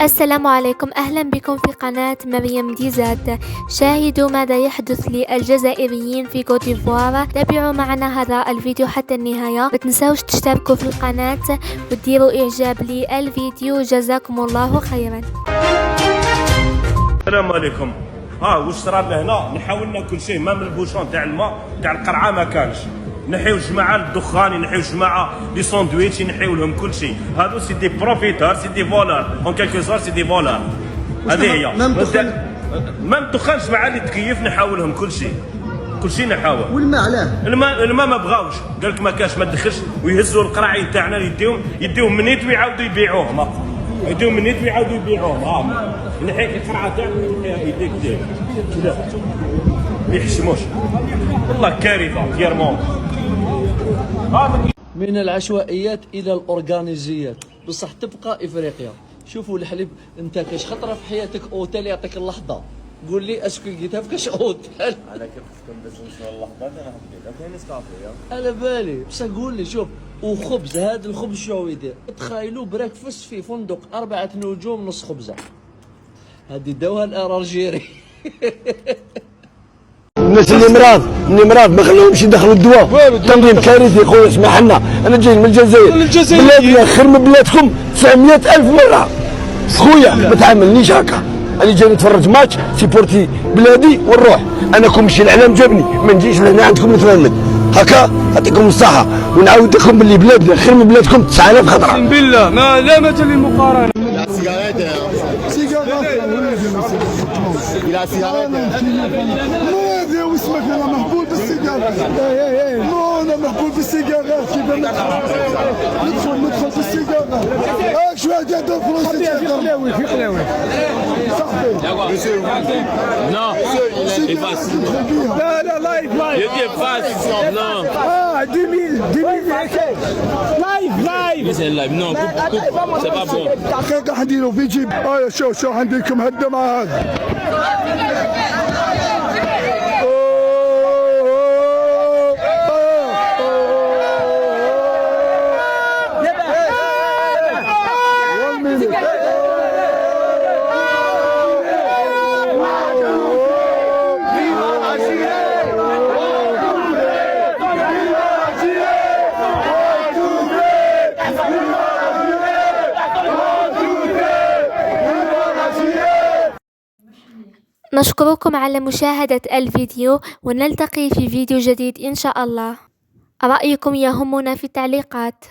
السلام عليكم، أهلا بكم في قناة مريم ديزات. شاهدوا ماذا يحدث للجزائريين في كوت ديفوار. تابعوا معنا هذا الفيديو حتى النهاية. ما تنسوش تشتركوا في القناة وتديروا إعجاب للفيديو، جزاكم الله خيرا. السلام عليكم. واش صرا لهنا؟ نحاولنا كل شيء، ما من البوشون تاع الماء تاع القرعه ما كانش. نحيو جماعه الدخان، نحيو جماعه لي ساندويتش، نحيو لهم كل شيء. هادو سي دي بروفيتور، سي دي فولور، اون كالكو سور سي دي فولور. هذه هي مام الدخان جماعه اللي تكيف نحاول لهم كل شيء، كل شيء نحاول. والماء علاه؟ الماء ما بغاوش، قال لك ما كاش، ما تدخلش، ويهزوا القراعين تاعنا يديوهم من نيت ويعاودوا يبيعوهم. يديوهم من نيت ويعاودوا يبيعوهم. نحي القرعه تاعك نحيها يديك دير لا ما يحشموش، والله كارثه كيرمون. من العشوائيات الى الاورغانيزيات، بصح تبقى افريقيا. شوفوا الحليب، انت كاش خطره في حياتك اوتيل يعطيك اللحظه، قول لي اسكو لقيتها في كاش اوتيل؟ انا كيف تكون بزنس اللحظات انا حبيت كاين نسكافيه على بالي، بصح قول لي شوف، وخبز، هذا الخبز شو يدير؟ تخيلوا بريكفاست في فندق 4 نجوم نص خبزه، هذه داوها الارجيري. الناس اللي مرض ما خلوهمش يدخلوا الدواء. تنظيم كارثي خويا، اسمح لنا، انا جاي من الجزائر، بلادنا خير من بلادكم 900,000 مره. خويا ما تعاملنيش هكا، انا جاي نتفرج ماتش سيبورتي بلادي ونروح. انا كون مشي الاعلام جابني، ما نجيش لهنا عندكم نتفرج هكا. يعطيكم الصحه، ونعاود لكم باللي بلادنا خير من بلادكم 9000 خطره. اقسم بالله ما لا مثل للمقارنه. واسمك انا مهبول بالسيجاره. انا مهبول بالسيجاره. كيف ندخل بالسيجاره؟ شويه ديال الفلوس في قلاوي صاحبي. Non, il passe. لا لايف Je dis passe. Non. 2000 لايف. C'est live. Non, coupe. C'est pas bon. دقيقه حنديرو في جيب. شو عندكم هدا مع هذا. نشكركم على مشاهدة الفيديو، ونلتقي في فيديو جديد إن شاء الله. رأيكم يهمنا في التعليقات.